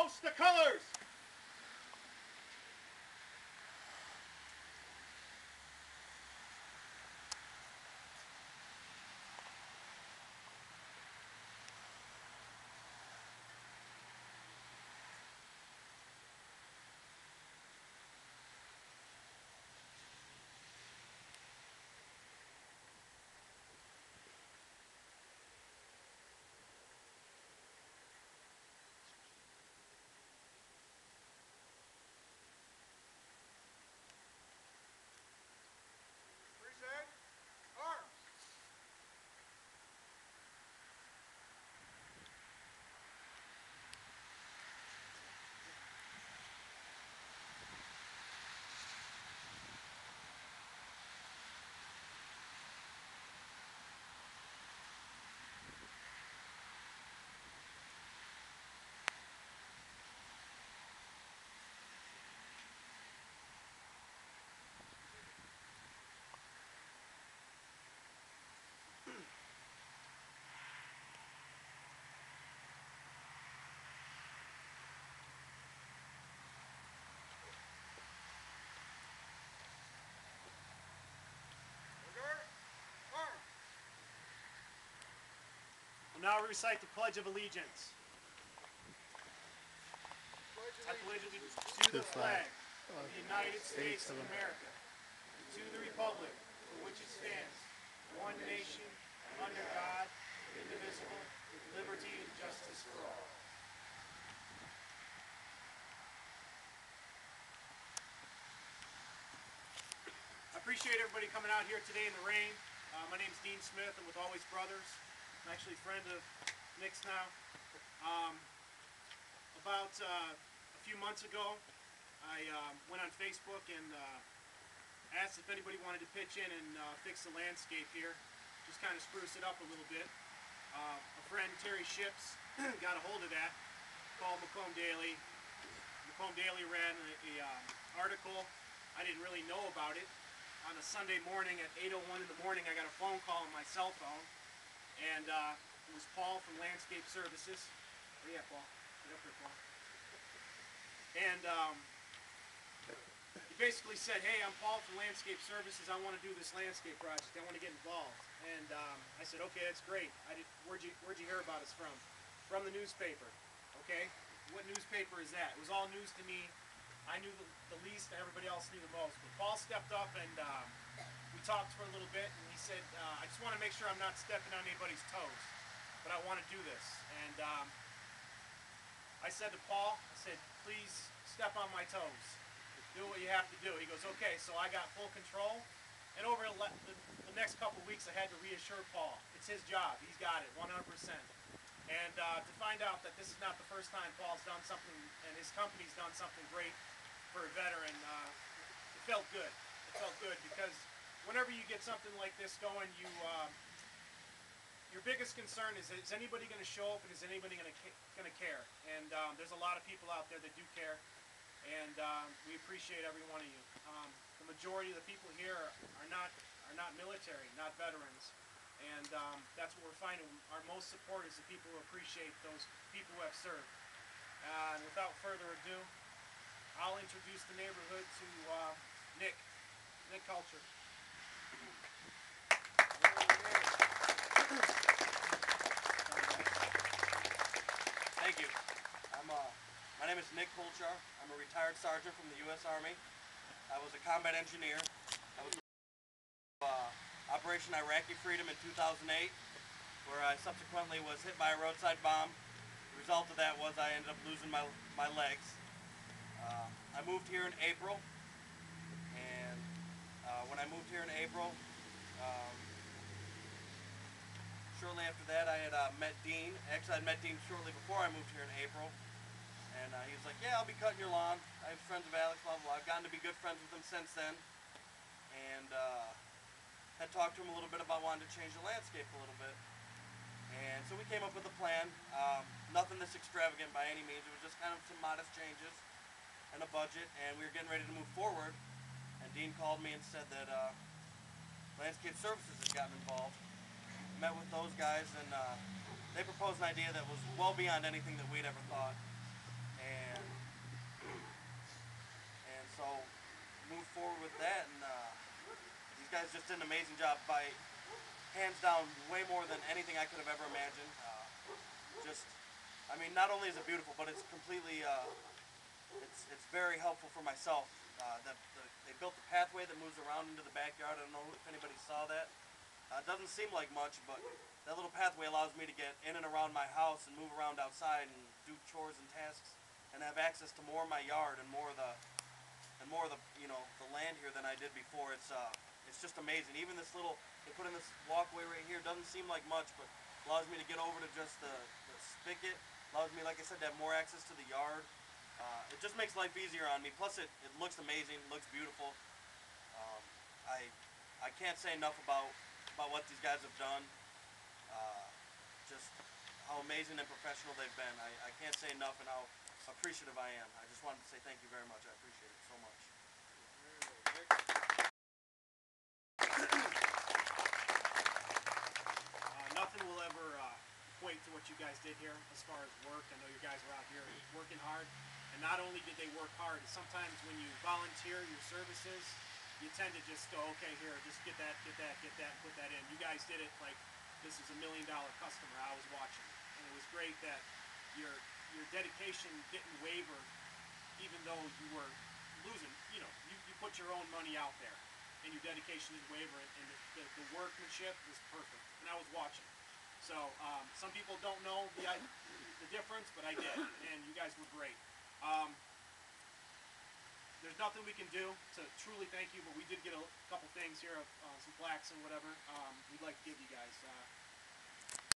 House the colors! Now recite the Pledge of Allegiance. I pledge allegiance to the flag of the United States of America, and to the republic for which it stands, one nation, under God, indivisible, with liberty and justice for all. I appreciate everybody coming out here today in the rain. My name's Dean Smith. I'm with Always Brothers. I'm actually a friend of Nick's now. About a few months ago, I went on Facebook and asked if anybody wanted to pitch in and fix the landscape here, just kind of spruce it up a little bit. A friend, Terry Ships, got a hold of that, called Macomb Daily. Macomb Daily ran an article. I didn't really know about it. On a Sunday morning at 8:01 in the morning, I got a phone call on my cell phone. And it was Paul from Landscape Services. Where you at, Paul? Get up here, Paul. And he basically said, hey, I'm Paul from Landscape Services. I want to do this landscape project. I want to get involved. And I said, okay, that's great. Where'd you hear about us from? From the newspaper. Okay. What newspaper is that? It was all news to me. I knew the least, and everybody else knew the most. But Paul stepped up and we talked for a little bit, and he said, I just want to make sure I'm not stepping on anybody's toes, but I want to do this. And I said to Paul, I said, please step on my toes. Do what you have to do. He goes, okay, so I got full control. And over the next couple of weeks, I had to reassure Paul. It's his job. He's got it, 100%. And to find out that this is not the first time Paul's done something, and his company's done something great for a veteran, it felt good. It felt good because whenever you get something like this going, your biggest concern is anybody going to show up and is anybody going to care? And there's a lot of people out there that do care, and we appreciate every one of you. The majority of the people here are not military, not veterans, and that's what we're finding. Our most support is the people who appreciate those people who have served. And without further ado, I'll introduce the neighborhood to Nick Koulchar. Thank you. My name is Nick Koulchar. I'm a retired sergeant from the U.S. Army. I was a combat engineer. I was Operation Iraqi Freedom in 2008, where I subsequently was hit by a roadside bomb. The result of that was I ended up losing my legs. I moved here in April, and when I moved here in April, shortly after that I had met Dean. Actually, I'd met Dean shortly before I moved here in April, and he was like, yeah, I'll be cutting your lawn. I have friends of Alex, blah, blah, blah. I've gotten to be good friends with him since then, and had talked to him a little bit about wanting to change the landscape a little bit. And so we came up with a plan. Nothing this extravagant by any means. It was just kind of some modest changes and a budget, and we were getting ready to move forward. And Dean called me and said that Landscape Services had gotten involved. Met with those guys, and they proposed an idea that was well beyond anything that we'd ever thought. And So moved forward with that, and these guys just did an amazing job by hands down, way more than anything I could have ever imagined. I mean, not only is it beautiful, but it's completely, it's very helpful for myself. They built the pathway that moves around into the backyard. I don't know if anybody saw that. It doesn't seem like much, but that little pathway allows me to get in and around my house and move around outside and do chores and tasks, and have access to more of my yard and more of the the land here than I did before. It's just amazing. Even this little, they put in this walkway right here, doesn't seem like much, but allows me to get over to just the spigot. Allows me, like I said, to have more access to the yard. It just makes life easier on me. Plus, it looks amazing, looks beautiful. Um, I can't say enough about what these guys have done. Just how amazing and professional they've been. I can't say enough and how appreciative I am. I just wanted to say thank you very much. I appreciate it so much. Nothing will ever equate to what you guys did here as far as work. I know you guys were out here working hard, and not only did they work hard, sometimes when you volunteer your services, you tend to just go, okay, here, just get that, put that in. You guys did it like this was $1 million customer I was watching, and it was great that your dedication didn't waver, even though you were losing. You know, you put your own money out there, and your dedication didn't waver, and the workmanship was perfect, and I was watching. So some people don't know the difference, but I did, and you guys were great. There's nothing we can do to truly thank you, but we did get a couple things here, some plaques and whatever. We'd like to give you guys.